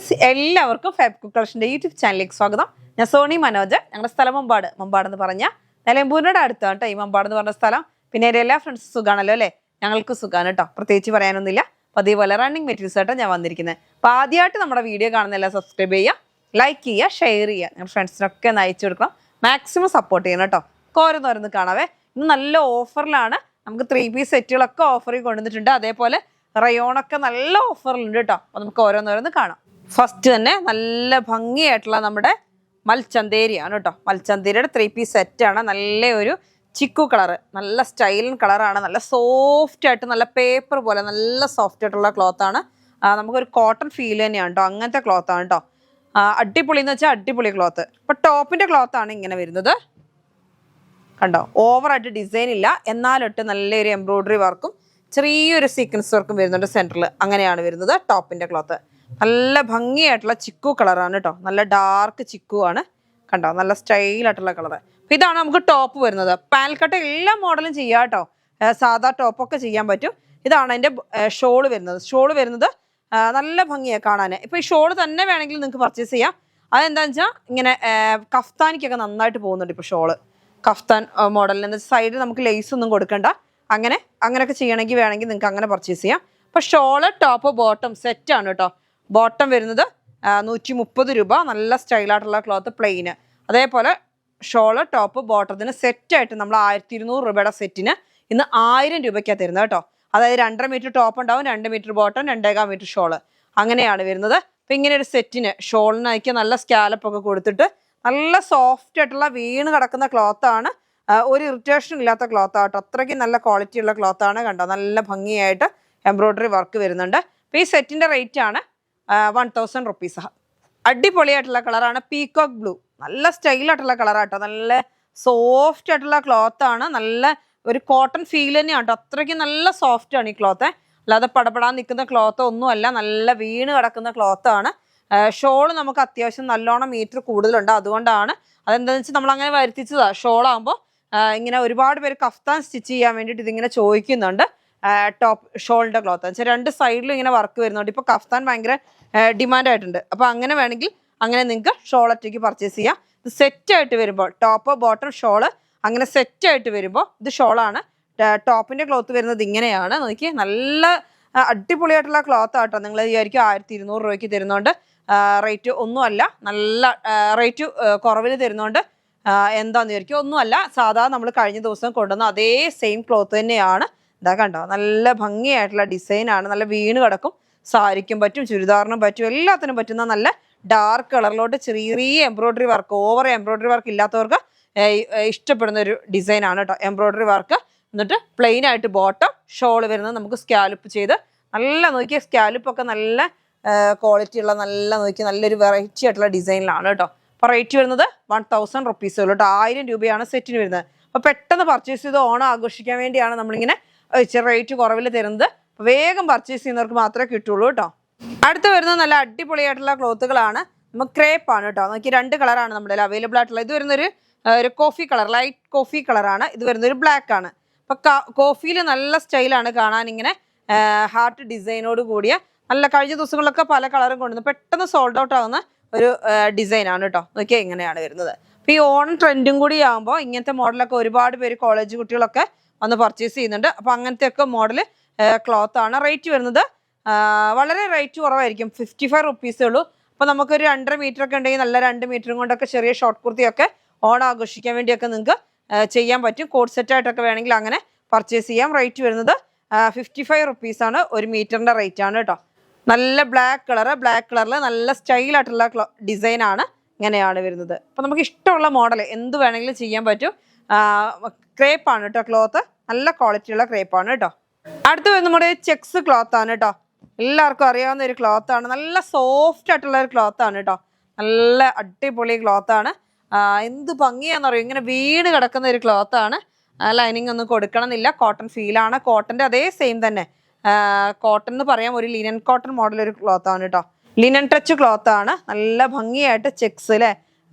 Friends, എല്ലാവർക്കും fab cook കളക്ഷൻ്റെ YouTube ചാനലിലേക്ക് സ്വാഗതം. ഞാൻ സോണി മനോജ്. ഞങ്ങളുടെ സ്ഥലം മമ്പാടെന്ന് പറഞ്ഞാൽ നിലമ്പൂരിനോട് അടുത്താണ് കേട്ടോ ഈ മമ്പാടെന്ന് പറഞ്ഞ സ്ഥലം. പിന്നെ എൻ്റെ എല്ലാ ഫ്രണ്ട്സും സുഖമാണല്ലോ അല്ലേ? ഞങ്ങൾക്ക് സുഖമാണ് കേട്ടോ, പ്രത്യേകിച്ച് പറയാനൊന്നുമില്ല. അപ്പോൾ അതേപോലെ റണ്ണിങ് മെറ്റീരിയൽസ് ആയിട്ടാണ് ഞാൻ വന്നിരിക്കുന്നത്. അപ്പോൾ ആദ്യമായിട്ട് നമ്മുടെ വീഡിയോ കാണുന്നതെല്ലാം സബ്സ്ക്രൈബ് ചെയ്യുക, ലൈക്ക് ചെയ്യുക, ഷെയർ ചെയ്യുക. ഞങ്ങളുടെ ഫ്രണ്ട്സിനൊക്കെ ഒന്ന് അയച്ചു കൊടുക്കണം. മാക്സിമം സപ്പോർട്ട് ചെയ്യണം കേട്ടോ. ഓരോന്നോരോന്ന് കാണാവേ. ഇന്ന് നല്ല ഓഫറിലാണ്. നമുക്ക് 3 പീസ് സെറ്റുകളൊക്കെ ഓഫറിൽ കൊണ്ടുവന്നിട്ടുണ്ട്. അതേപോലെ റയോണൊക്കെ നല്ല ഓഫറിലുണ്ട് കേട്ടോ. അപ്പോൾ നമുക്ക് ഓരോന്നോരോന്ന് കാണാം. ഫസ്റ്റ് തന്നെ നല്ല ഭംഗിയായിട്ടുള്ള നമ്മുടെ മൽച്ചന്തേരിയാണ് കേട്ടോ. മൽച്ചന്തേരിയുടെ 3 പീസ് സെറ്റാണ്. നല്ല ഒരു ചിക്കു കളറ്, നല്ല സ്റ്റൈലൻ കളറാണ്. നല്ല സോഫ്റ്റ് ആയിട്ട്, നല്ല പേപ്പർ പോലെ നല്ല സോഫ്റ്റ് ആയിട്ടുള്ള ക്ലോത്താണ്. നമുക്കൊരു കോട്ടൺ ഫീൽ തന്നെയാണ് കേട്ടോ. അങ്ങനത്തെ ക്ലോത്താണ് കേട്ടോ. അടിപൊളി എന്ന് വെച്ചാൽ അടിപൊളി ക്ലോത്ത്. ഇപ്പം ടോപ്പിൻ്റെ ക്ലോത്താണ് ഇങ്ങനെ വരുന്നത്. കണ്ടോ, ഓവറായിട്ട് ഡിസൈൻ ഇല്ല, എന്നാലൊട്ട് നല്ലൊരു എംബ്രോയിഡറി വർക്കും ചെറിയൊരു സീക്വൻസ് വർക്കും വരുന്നുണ്ട് സെൻറ്ററിൽ. അങ്ങനെയാണ് വരുന്നത് ടോപ്പിൻ്റെ ക്ലോത്ത്. നല്ല ഭംഗിയായിട്ടുള്ള ചിക്കു കളറാണ് കേട്ടോ. നല്ല ഡാർക്ക് ചിക്കു ആണ്. കണ്ടോ, നല്ല സ്റ്റൈലായിട്ടുള്ള കളറ്. അപ്പോൾ ഇതാണ് നമുക്ക് ടോപ്പ് വരുന്നത്. പാനൽ കട്ട് എല്ലാ മോഡലും ചെയ്യാം കേട്ടോ. സാധാ ടോപ്പൊക്കെ ചെയ്യാൻ പറ്റും. ഇതാണ് അതിൻ്റെ ഷോള് വരുന്നത്. ഷോള് വരുന്നത് നല്ല ഭംഗിയാണ് കാണാൻ. ഇപ്പോൾ ഈ ഷോള് തന്നെ വേണമെങ്കിൽ നിങ്ങൾക്ക് പർച്ചേസ് ചെയ്യാം. അതെന്താണെന്ന് വെച്ചാൽ ഇങ്ങനെ കഫ്താനിക്കൊക്കെ നന്നായിട്ട് പോകുന്നുണ്ട് ഇപ്പോൾ ഷോള്. കഫ്താൻ മോഡലിൽ സൈഡിൽ നമുക്ക് ലേസ് ഒന്നും കൊടുക്കണ്ട. അങ്ങനെയൊക്കെ ചെയ്യണമെങ്കിൽ വേണമെങ്കിൽ നിങ്ങൾക്ക് അങ്ങനെ പർച്ചേസ് ചെയ്യാം. അപ്പോൾ ഷോള് ടോപ്പ് ബോട്ടം സെറ്റാണ് കേട്ടോ. ബോട്ടം വരുന്നത് 130 രൂപ. നല്ല സ്റ്റൈലായിട്ടുള്ള ക്ലോത്ത് പ്ലെയിന്. അതേപോലെ ഷോള് ടോപ്പ് ബോട്ടത്തിന് സെറ്റായിട്ട് നമ്മൾ 1200 രൂപയുടെ സെറ്റിന് ഇന്ന് 1000 രൂപയ്ക്കാണ് തരുന്നത് കേട്ടോ. അതായത് 2.5 മീറ്റർ ടോപ്പ് ഉണ്ടാവും, 2 മീറ്റർ ബോട്ടം, 2.25 മീറ്റർ ഷോള്. അങ്ങനെയാണ് വരുന്നത്. അപ്പം ഇങ്ങനെ ഒരു സെറ്റിന് ഷോളിനയക്ക് നല്ല സ്കാലപ്പൊക്കെ കൊടുത്തിട്ട് നല്ല സോഫ്റ്റ് ആയിട്ടുള്ള വീണ് കിടക്കുന്ന ക്ലോത്താണ്. ഒരു ഇറിറ്റേഷൻ ഇല്ലാത്ത ക്ലോത്താണ് കേട്ടോ. അത്രയ്ക്ക് നല്ല ക്വാളിറ്റി ഉള്ള ക്ലോത്താണ്. കണ്ടോ, നല്ല ഭംഗിയായിട്ട് എംബ്രോയിഡറി വർക്ക് വരുന്നുണ്ട്. അപ്പോൾ ഈ സെറ്റിൻ്റെ റേറ്റ് ആണ് 1000 റുപ്പീസ്. അടിപൊളിയായിട്ടുള്ള കളറാണ് പീകോക്ക് ബ്ലൂ. നല്ല സ്റ്റൈലായിട്ടുള്ള കളറാട്ടോ. നല്ല സോഫ്റ്റ് ആയിട്ടുള്ള ക്ലോത്താണ്. നല്ല ഒരു കോട്ടൺ ഫീൽ തന്നെയാണ് കേട്ടോ. അത്രയ്ക്ക് നല്ല സോഫ്റ്റ് ആണ് ഈ ക്ലോത്ത്. അല്ലാതെ പടപെടാൻ നിൽക്കുന്ന ക്ലോത്ത് ഒന്നുമല്ല. നല്ല വീണ് കിടക്കുന്ന ക്ലോത്താണ്. ഷോള് നമുക്ക് അത്യാവശ്യം നല്ലോണം മീറ്റർ കൂടുതലുണ്ട്. അതുകൊണ്ടാണ് അതെന്താണെന്ന് വെച്ചാൽ നമ്മൾ അങ്ങനെ വരുത്തിച്ചതാണ്. ഷോളാകുമ്പോൾ ഇങ്ങനെ ഒരുപാട് പേര് കഫ്താൻ സ്റ്റിച്ച് ചെയ്യാൻ വേണ്ടിയിട്ട് ഇതിങ്ങനെ ചോദിക്കുന്നുണ്ട്. ടോപ്പ് ഷോളിൻ്റെ ക്ലോത്ത് വെച്ചാൽ 2 സൈഡിലും ഇങ്ങനെ വർക്ക് വരുന്നുണ്ട്. ഇപ്പോൾ കഫ്താൻ ഭയങ്കര ഡിമാൻഡായിട്ടുണ്ട്. അപ്പോൾ അങ്ങനെ വേണമെങ്കിൽ അങ്ങനെ നിങ്ങൾക്ക് ഷോൾ ഒറ്റയ്ക്ക് പർച്ചേസ് ചെയ്യാം. ഇത് സെറ്റായിട്ട് വരുമ്പോൾ ടോപ്പ് ബോട്ടം ഷോള് അങ്ങനെ സെറ്റായിട്ട് വരുമ്പോൾ ഇത് ഷോളാണ്. ടോപ്പിൻ്റെ ക്ലോത്ത് വരുന്നത് ഇങ്ങനെയാണ്. നോക്കി, നല്ല അടിപൊളിയായിട്ടുള്ള ക്ലോത്ത് ആട്ടോ. നിങ്ങൾ വിചാരിക്കും 1200 രൂപയ്ക്ക് തരുന്നുണ്ട്. റേറ്റ് ഒന്നുമല്ല, നല്ല റേറ്റ് കുറവിൽ തരുന്നുണ്ട്. എന്താന്ന് വിചാരിക്കും, ഒന്നുമല്ല. സാധാരണ നമ്മൾ കഴിഞ്ഞ ദിവസം കൊണ്ടുവന്ന അതേ സെയിം ക്ലോത്ത് തന്നെയാണ്. ഇതാ കണ്ടോ, നല്ല ഭംഗിയായിട്ടുള്ള ഡിസൈനാണ്. നല്ല വീണ് കിടക്കും. സാരിക്കും പറ്റും, ചുരിദാറിനും പറ്റും, എല്ലാത്തിനും പറ്റുന്ന നല്ല ഡാർക്ക് കളറിലോട്ട് ചെറിയ embroidery work, over embroidery work ഇല്ലാത്തവർക്ക് ഇഷ്ടപ്പെടുന്ന ഒരു ഡിസൈനാണ് കേട്ടോ. എംബ്രോയിഡറി വർക്ക് എന്നിട്ട് പ്ലെയിൻ ആയിട്ട് ബോട്ടം, ഷോള് വരുന്നത് നമുക്ക് സ്കാലപ്പ് ചെയ്ത് നല്ല നോക്കിയ സ്കാലപ്പൊക്കെ നല്ല ക്വാളിറ്റി ഉള്ള നല്ലൊരു വെറൈറ്റി ആയിട്ടുള്ള ഡിസൈനിലാണ് കേട്ടോ. അപ്പോൾ റേറ്റ് വരുന്നത് 1000 റുപ്പീസ് ഉള്ളൂ കേട്ടോ. 1000 രൂപയാണ് സെറ്റിന് വരുന്നത്. അപ്പോൾ പെട്ടെന്ന് പർച്ചേസ് ചെയ്ത് ഓണം ആഘോഷിക്കാൻ വേണ്ടിയാണ് നമ്മളിങ്ങനെ റേറ്റ് കുറവിൽ തരുന്നത്. അപ്പോൾ വേഗം പർച്ചേസ് ചെയ്യുന്നവർക്ക് മാത്രമേ കിട്ടുള്ളൂ കേട്ടോ. അടുത്ത് വരുന്നത് നല്ല അടിപൊളിയായിട്ടുള്ള ക്ലോത്തുകളാണ്. നമുക്ക് ക്രേപ്പാണ് കേട്ടോ. നോക്കി, 2 കളറാണ് നമ്മുടെ അവൈലബിൾ ആയിട്ടുള്ളത്. ഇത് വരുന്നൊരു കോഫി കളർ, ലൈറ്റ് കോഫി കളറാണ്. ഇത് വരുന്നൊരു ബ്ലാക്ക് ആണ്. അപ്പോൾ കോഫിയിൽ നല്ല സ്റ്റൈലാണ് കാണാൻ. ഇങ്ങനെ ഹാർട്ട് ഡിസൈനോട് കൂടിയ നല്ല, കഴിഞ്ഞ ദിവസങ്ങളിലൊക്കെ പല കളറും കൊണ്ടുവന്നു പെട്ടെന്ന് സോൾഡ് ഔട്ട് ആവുന്ന ഒരു ഡിസൈനാണ് കേട്ടോ. നോക്കിയാൽ ഇങ്ങനെയാണ് വരുന്നത്. അപ്പോൾ ഈ ഓണം ട്രെൻഡും കൂടി ആകുമ്പോൾ ഇങ്ങനത്തെ മോഡലൊക്കെ ഒരുപാട് പേര് കോളേജ് കുട്ടികളൊക്കെ വന്ന് പർച്ചേസ് ചെയ്യുന്നുണ്ട്. അപ്പോൾ അങ്ങനത്തെയൊക്കെ മോഡൽ ക്ലോത്താണ്. റേറ്റ് വരുന്നത് വളരെ റേറ്റ് കുറവായിരിക്കും, 55 റുപ്പീസേ ഉള്ളൂ. അപ്പോൾ നമുക്കൊരു 2.5 മീറ്റർ ഒക്കെ ഉണ്ടെങ്കിൽ നല്ല 2 മീറ്ററും കൊണ്ടൊക്കെ ചെറിയ ഷോർട്ട് കുർത്തിയൊക്കെ ഓണം ആഘോഷിക്കാൻ വേണ്ടിയൊക്കെ നിങ്ങൾക്ക് ചെയ്യാൻ പറ്റും. കോഡ് സെറ്റായിട്ടൊക്കെ വേണമെങ്കിൽ അങ്ങനെ പർച്ചേസ് ചെയ്യാം. റേറ്റ് വരുന്നത് 55 റുപ്പീസാണ്. 1 മീറ്ററിൻ്റെ റേറ്റ് ആണ് കേട്ടോ. നല്ല ബ്ലാക്ക് കളറിൽ നല്ല സ്റ്റൈലായിട്ടുള്ള ഡിസൈനാണ്. ഇങ്ങനെയാണ് വരുന്നത്. അപ്പോൾ നമുക്ക് ഇഷ്ടമുള്ള മോഡൽ എന്ത് വേണമെങ്കിലും ചെയ്യാൻ പറ്റും. ക്രേപ്പാണ് കേട്ടോ ക്ലോത്ത്. നല്ല ക്വാളിറ്റിയുള്ള ക്രേപ്പാണ് കേട്ടോ. അടുത്ത് വരുന്ന നമ്മുടെ ചെക്സ് ക്ലോത്താണ് കേട്ടോ. എല്ലാവർക്കും അറിയാവുന്ന ഒരു ക്ലോത്താണ്. നല്ല സോഫ്റ്റ് ആയിട്ടുള്ള ഒരു ക്ലോത്താണ് കേട്ടോ. നല്ല അടിപൊളി ക്ലോത്താണ്. എന്ത് ഭംഗിയാണെന്നറിയോ, ഇങ്ങനെ വീണ് കിടക്കുന്ന ഒരു ക്ലോത്താണ്. ലൈനിങ് ഒന്നും കൊടുക്കണമെന്നില്ല. കോട്ടൺ ഫീലാണ്. കോട്ടൻ്റെ അതേ സെയിം തന്നെ. കോട്ടൺ എന്ന് പറയാം, ഒരു ലിനൻ കോട്ടൺ മോഡൽ ഒരു ക്ലോത്താണ് കേട്ടോ. ലിനൻ ടച്ച് ക്ലോത്താണ്. നല്ല ഭംഗിയായിട്ട് ചെക്സ് അല്ലേ,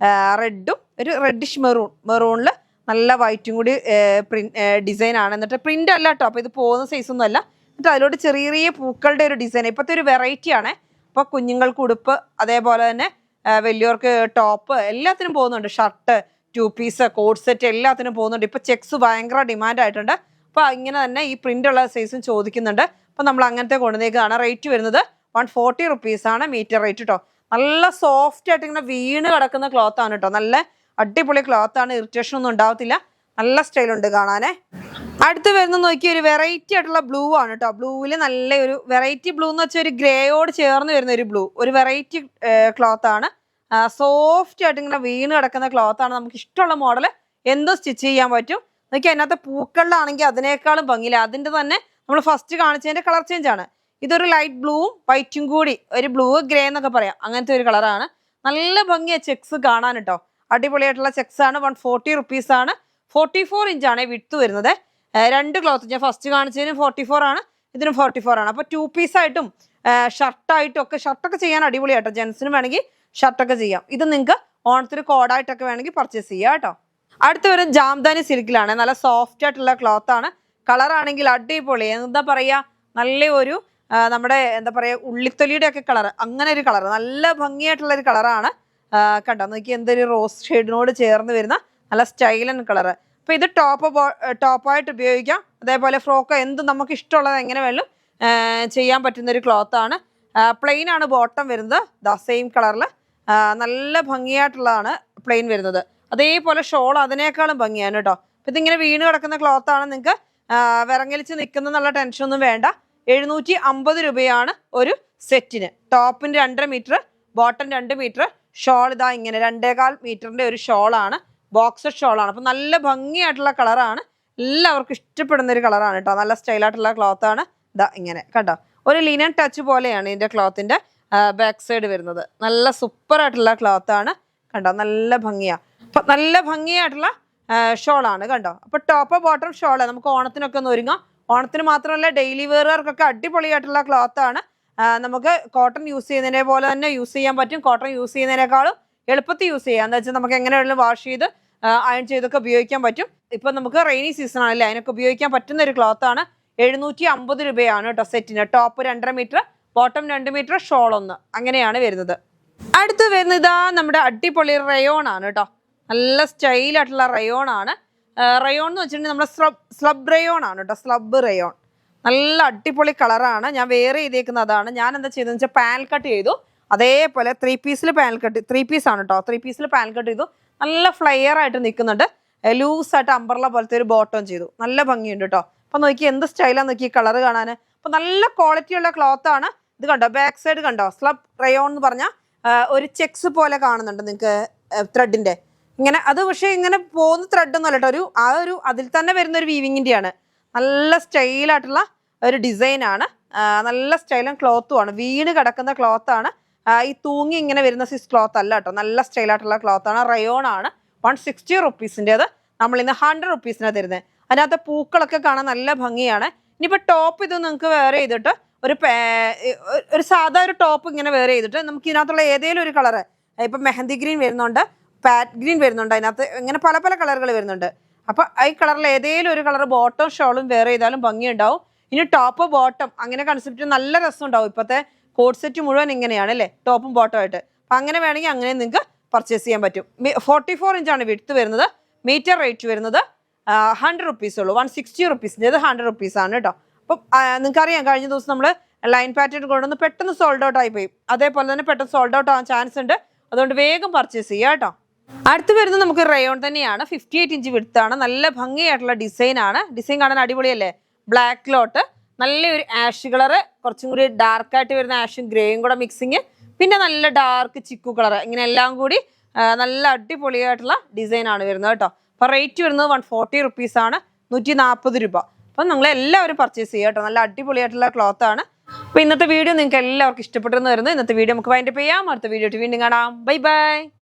റെഡും ഒരു റെഡിഷ് മെറൂണിൽ നല്ല വൈറ്റും കൂടി ഡിസൈനാണ്. എന്നിട്ട് പ്രിൻ്റ് അല്ല കേട്ടോ. അപ്പോൾ ഇത് പോകുന്ന സൈസൊന്നും അല്ല. എന്നിട്ട് അതിലോട്ട് ചെറിയ പൂക്കളുടെ ഒരു ഡിസൈൻ. ഇപ്പോഴത്തെ ഒരു വെറൈറ്റി ആണ്. അപ്പോൾ കുഞ്ഞുങ്ങൾക്ക് ഉടുപ്പ്, അതേപോലെ തന്നെ വലിയവർക്ക് ടോപ്പ് എല്ലാത്തിനും പോകുന്നുണ്ട്. ഷർട്ട്, 2 പീസ്, കോട്ട് സെറ്റ് എല്ലാത്തിനും പോകുന്നുണ്ട്. ഇപ്പോൾ ചെക്സ് ഭയങ്കര ഡിമാൻഡ് ആയിട്ടുണ്ട്. അപ്പോൾ ഇങ്ങനെ തന്നെ ഈ പ്രിന്റ് ഉള്ള സൈസും ചോദിക്കുന്നുണ്ട്. അപ്പോൾ നമ്മൾ അങ്ങനത്തെ കൊണ്ടുവന്നേക്കാണ്. റേറ്റ് വരുന്നത് 140 റുപ്പീസാണ് മീറ്റർ റേറ്റ് കേട്ടോ. നല്ല സോഫ്റ്റ് ആയിട്ട് ഇങ്ങനെ വീണ് കിടക്കുന്ന ക്ലോത്ത് ആണ് കേട്ടോ. നല്ല അടിപൊളി ക്ലോത്ത് ആണ്, ഇറിറ്റേഷൻ ഒന്നും ഉണ്ടാവത്തില്ല. നല്ല സ്റ്റൈലുണ്ട് കാണാനേ. അടുത്ത് വരുന്ന നോക്കി ഒരു വെറൈറ്റി ആയിട്ടുള്ള ബ്ലൂ ആണ് കേട്ടോ. ബ്ലൂവിൽ നല്ല ഒരു വെറൈറ്റി ബ്ലൂ എന്ന് വെച്ചാൽ ഒരു ഗ്രേയോട് ചേർന്ന് വരുന്ന ഒരു ബ്ലൂ, ഒരു വെറൈറ്റി ക്ലോത്ത് ആണ്. സോഫ്റ്റ് ആയിട്ട് ഇങ്ങനെ വീണ് കിടക്കുന്ന ക്ലോത്ത് ആണ്. നമുക്ക് ഇഷ്ടമുള്ള മോഡൽ എന്തോ സ്റ്റിച്ച് ചെയ്യാൻ പറ്റും. നോക്കി അതിനകത്ത് പൂക്കളിലാണെങ്കിൽ അതിനേക്കാളും ഭംഗിയില്ല. അതിൻ്റെ തന്നെ നമ്മൾ ഫസ്റ്റ് കാണിച്ചതിൻ്റെ കളർ ചേഞ്ച് ആണ്. ഇതൊരു ലൈറ്റ് ബ്ലൂവും വൈറ്റും കൂടി, ഒരു ബ്ലൂ ഗ്രേ എന്നൊക്കെ പറയാം, അങ്ങനത്തെ ഒരു കളറാണ്. നല്ല ഭംഗിയാണ് ചെക്സ് കാണാൻ കേട്ടോ. അടിപൊളിയായിട്ടുള്ള ചെക്സ് ആണ്. 140 റുപ്പീസാണ്. 44 ഇഞ്ചാണ് വിഡ്ത്ത് വരുന്നത്. 2 ക്ലോത്ത്, ഞാൻ ഫസ്റ്റ് കാണിച്ചതിന് 44 ആണ്, ഇതിനും 44 ആണ്. അപ്പോൾ 2 പീസായിട്ടും ഷർട്ടായിട്ടും ഒക്കെ, ഷർട്ടൊക്കെ ചെയ്യാൻ അടിപൊളിയാട്ടോ. ജെൻസിനും വേണമെങ്കിൽ ഷർട്ടൊക്കെ ചെയ്യാം. ഇത് നിങ്ങൾക്ക് ഓണത്തിന് കോഡായിട്ടൊക്കെ വേണമെങ്കിൽ പർച്ചേസ് ചെയ്യാം കേട്ടോ. അടുത്ത് വരും ജാംദാനി സിൽക്കിലാണ്. നല്ല സോഫ്റ്റ് ആയിട്ടുള്ള ക്ലോത്ത് ആണ്. കളറാണെങ്കിൽ അടിപൊളി, എന്താ പറയുക, നല്ല ഒരു നമ്മുടെ എന്താ പറയുക ഉള്ളിത്തൊലിയുടെ ഒക്കെ കളർ, അങ്ങനെ ഒരു കളർ, നല്ല ഭംഗിയായിട്ടുള്ള ഒരു കളറാണ്. കണ്ടോ നോക്കി, എന്തൊരു റോസ് ഷെയ്ഡിനോട് ചേർന്ന് വരുന്ന നല്ല സ്റ്റൈലൻ കളർ. അപ്പോൾ ഇത് ടോപ്പായിട്ട് ഉപയോഗിക്കാം. അതേപോലെ ഫ്രോക്കോ എന്തും നമുക്ക് ഇഷ്ടമുള്ളത് എങ്ങനെ വേണം ചെയ്യാൻ പറ്റുന്ന ഒരു ക്ലോത്ത് ആണ്. പ്ലെയിൻ ആണ് ബോട്ടം വരുന്നത്. സെയിം കളറിൽ നല്ല ഭംഗിയായിട്ടുള്ളതാണ് പ്ലെയിൻ വരുന്നത്. അതേപോലെ ഷോൾ അതിനേക്കാളും ഭംഗിയാണ് കേട്ടോ. അപ്പോൾ ഇതിങ്ങനെ വീണ് കിടക്കുന്ന ക്ലോത്താണ്. നിങ്ങൾക്ക് വിറങ്ങലിച്ച് നിൽക്കുന്നുള്ള ടെൻഷനൊന്നും വേണ്ട. 750 രൂപയാണ് ഒരു സെറ്റിന്. ടോപ്പിന് 2.5 മീറ്റർ, ബോട്ടം 2 മീറ്റർ, ഷോൾ ഇതാ ഇങ്ങനെ 2.25 മീറ്ററിൻ്റെ ഒരു ഷോളാണ്. ബോക്സർ ഷോളാണ്. അപ്പം നല്ല ഭംഗിയായിട്ടുള്ള കളറാണ്. എല്ലാവർക്കും ഇഷ്ടപ്പെടുന്ന ഒരു കളറാണ് കേട്ടോ. നല്ല സ്റ്റൈലായിട്ടുള്ള ക്ലോത്താണ്. ഇതാ ഇങ്ങനെ കണ്ടോ, ഒരു ലിനൻ ടച്ച് പോലെയാണ് ഇതിൻ്റെ ക്ലോത്തിൻ്റെ ബാക്ക് സൈഡ് വരുന്നത്. നല്ല സൂപ്പറായിട്ടുള്ള ക്ലോത്താണ് കണ്ടോ, നല്ല ഭംഗിയാണ്. അപ്പം നല്ല ഭംഗിയായിട്ടുള്ള ഷോളാണ് കണ്ടോ. അപ്പോൾ ടോപ്പ് ബോട്ടം ഷോള് നമുക്ക് ഓണത്തിനൊക്കെ ഒന്ന് ഒരുങ്ങാം. ഓണത്തിന് മാത്രമല്ല ഡെയിലി വെയറുകാർക്കൊക്കെ അടിപൊളിയായിട്ടുള്ള ക്ലോത്താണ്. നമുക്ക് കോട്ടൺ യൂസ് ചെയ്യുന്നതിനെ പോലെ തന്നെ യൂസ് ചെയ്യാൻ പറ്റും. കോട്ടൺ യൂസ് ചെയ്യുന്നതിനേക്കാളും എളുപ്പത്തിൽ യൂസ് ചെയ്യാം. എന്താ വെച്ചാൽ നമുക്ക് എങ്ങനെയുള്ള വാഷ് ചെയ്ത് അയൺ ചെയ്തൊക്കെ ഉപയോഗിക്കാൻ പറ്റും. ഇപ്പം നമുക്ക് റെയിനി സീസൺ ആണല്ലേ, അതിനൊക്കെ ഉപയോഗിക്കാൻ പറ്റുന്ന ഒരു ക്ലോത്താണ്. 750 രൂപയാണ് കേട്ടോ സെറ്റിന്. Top 2.5 metre, bottom 2 metre, shawl 1, അങ്ങനെയാണ് വരുന്നത്. അടുത്ത് വരുന്നത് ഇതാ നമ്മുടെ അടിപൊളി റയോൺ ആണ് കേട്ടോ. നല്ല സ്റ്റൈലായിട്ടുള്ള റയോൺ ആണ്. റയോൺ എന്ന് വെച്ചിട്ടുണ്ടെങ്കിൽ നമ്മുടെ സ്ലബ് റയോൺ ആണ് കേട്ടോ. സ്ലബ് റയോൺ നല്ല അടിപൊളി കളറാണ്. ഞാൻ വേറെ ചെയ്തേക്കുന്നത് അതാണ്. ഞാൻ എന്താ ചെയ്തതെന്ന് വെച്ചാൽ പാനൽ കട്ട് ചെയ്തു. അതേപോലെ 3 പീസിൽ പാനൽ കട്ട്, 3 പീസാണ് കേട്ടോ. 3 പീസിൽ പാനൽ കട്ട് ചെയ്തു. നല്ല ഫ്ലെയർ ആയിട്ട് നിൽക്കുന്നുണ്ട്. ലൂസായിട്ട് അംബ്രല പോലത്തെ ഒരു ബോട്ടം ചെയ്തു. നല്ല ഭംഗിയുണ്ട് കേട്ടോ. അപ്പം നോക്കി എന്ത് സ്റ്റൈലാന്ന് നോക്കി കളർ കാണാൻ. അപ്പം നല്ല ക്വാളിറ്റിയുള്ള ക്ലോത്ത് ആണ്. ഇത് കണ്ടോ, ബാക്ക് സൈഡ് കണ്ടോ, സ്ലബ് റയോൺ എന്ന് പറഞ്ഞാൽ ഒരു ചെക്സ് പോലെ കാണുന്നുണ്ട് നിങ്ങൾക്ക് ത്രെഡിൻ്റെ ഇങ്ങനെ. അത് പക്ഷേ ഇങ്ങനെ പോകുന്ന ത്രെഡൊന്നും അല്ല കേട്ടോ. ഒരു അതിൽ തന്നെ വരുന്ന ഒരു വീവിങ്ങിൻ്റെയാണ്. നല്ല സ്റ്റൈലായിട്ടുള്ള ഒരു ഡിസൈനാണ്. നല്ല സ്റ്റൈലും ക്ലോത്തുമാണ്. വീണ് കിടക്കുന്ന ക്ലോത്താണ്. ഈ തൂങ്ങി ഇങ്ങനെ വരുന്ന സിസ് ക്ലോത്ത് അല്ല കേട്ടോ. നല്ല സ്റ്റൈലായിട്ടുള്ള ക്ലോത്താണ്. റയോൺ ആണ്. 160 റുപ്പീസിൻ്റെത് നമ്മൾ ഇന്ന് 100 റുപ്പീസിനാണ് തരുന്നത്. അതിനകത്ത് പൂക്കളൊക്കെ കാണാൻ നല്ല ഭംഗിയാണ്. ഇനിയിപ്പോൾ ടോപ്പ് ഇത് നിങ്ങൾക്ക് വെയർ ചെയ്തിട്ട് ഒരു സാധാ ഒരു ടോപ്പ് ഇങ്ങനെ വെയർ ചെയ്തിട്ട് നമുക്ക് ഇതിനകത്തുള്ള ഏതെങ്കിലും ഒരു കളറ്, ഇപ്പം മെഹന്തി ഗ്രീൻ വരുന്നുണ്ട്, പാറ്റ് ഗ്രീൻ വരുന്നുണ്ട്, അതിനകത്ത് ഇങ്ങനെ പല പല കളറുകൾ വരുന്നുണ്ട്. അപ്പോൾ ഈ കളറിൽ ഏതെങ്കിലും ഒരു കളർ ബോട്ടം ഷോളും വെയർ ചെയ്താലും ഭംഗിയുണ്ടാവും. ഇനി ടോപ്പ് ബോട്ടം അങ്ങനെ കൺസെപ്റ്റ് നല്ല രസം ഉണ്ടാവും. ഇപ്പോഴത്തെ കോഡ് സെറ്റ് മുഴുവൻ ഇങ്ങനെയാണ് അല്ലേ, ടോപ്പും ബോട്ടം ആയിട്ട്. അപ്പം അങ്ങനെ വേണമെങ്കിൽ അങ്ങനെ നിങ്ങൾക്ക് പർച്ചേസ് ചെയ്യാൻ പറ്റും. 44 ഇഞ്ചാണ് വിഡ്ത്ത് വരുന്നത്. മീറ്റർ റേറ്റ് വരുന്നത് 100 റുപ്പീസ് ഉള്ളൂ. 160 റുപ്പീസിൻ്റെ 100 റുപ്പീസാണ് കേട്ടോ. അപ്പം നിങ്ങൾക്കറിയാം കഴിഞ്ഞ ദിവസം നമ്മൾ ലൈൻ പാറ്റേൺ കൊണ്ടുവന്ന് പെട്ടെന്ന് സോൾഡ് ഔട്ട് ആയി പോയി. അതേപോലെ തന്നെ പെട്ടെന്ന് സോൾഡ് ഔട്ട് ആവാൻ ചാൻസ് ഉണ്ട്. അതുകൊണ്ട് വേഗം പർച്ചേസ് ചെയ്യുക കേട്ടോ. അടുത്ത് വരുന്നത് നമുക്ക് റയോൺ തന്നെയാണ്. 58 ഇഞ്ച് വിഡ്ത്താണ്. നല്ല ഭംഗിയായിട്ടുള്ള ഡിസൈനാണ്. ഡിസൈൻ കാണാൻ അടിപൊളിയല്ലേ. ബ്ലാക്കിലോട്ട് നല്ലൊരു ആഷ് കളറ്, കുറച്ചും കൂടി ഡാർക്കായിട്ട് വരുന്ന ആഷും ഗ്രേയും കൂടെ മിക്സിങ്, പിന്നെ നല്ല ഡാർക്ക് ചിക്കു കളർ, ഇങ്ങനെ എല്ലാം കൂടി നല്ല അടിപൊളിയായിട്ടുള്ള ഡിസൈനാണ് വരുന്നത് കേട്ടോ. അപ്പോൾ റേറ്റ് വരുന്നത് 140 റുപ്പീസാണ്, 140 രൂപ. അപ്പം നിങ്ങൾ എല്ലാവരും പർച്ചേസ് ചെയ്യുക കേട്ടോ. നല്ല അടിപൊളിയായിട്ടുള്ള ക്ലോത്ത് ആണ്. അപ്പോൾ ഇന്നത്തെ വീഡിയോ നിങ്ങൾക്ക് എല്ലാവർക്കും ഇഷ്ടപ്പെട്ടെന്ന് വരുന്നത്. ഇന്നത്തെ വീഡിയോ നമുക്ക് വൈൻഡപ്പ് ചെയ്യാം. അടുത്ത വീഡിയോ വീണ്ടും കാണാം. Bye bye.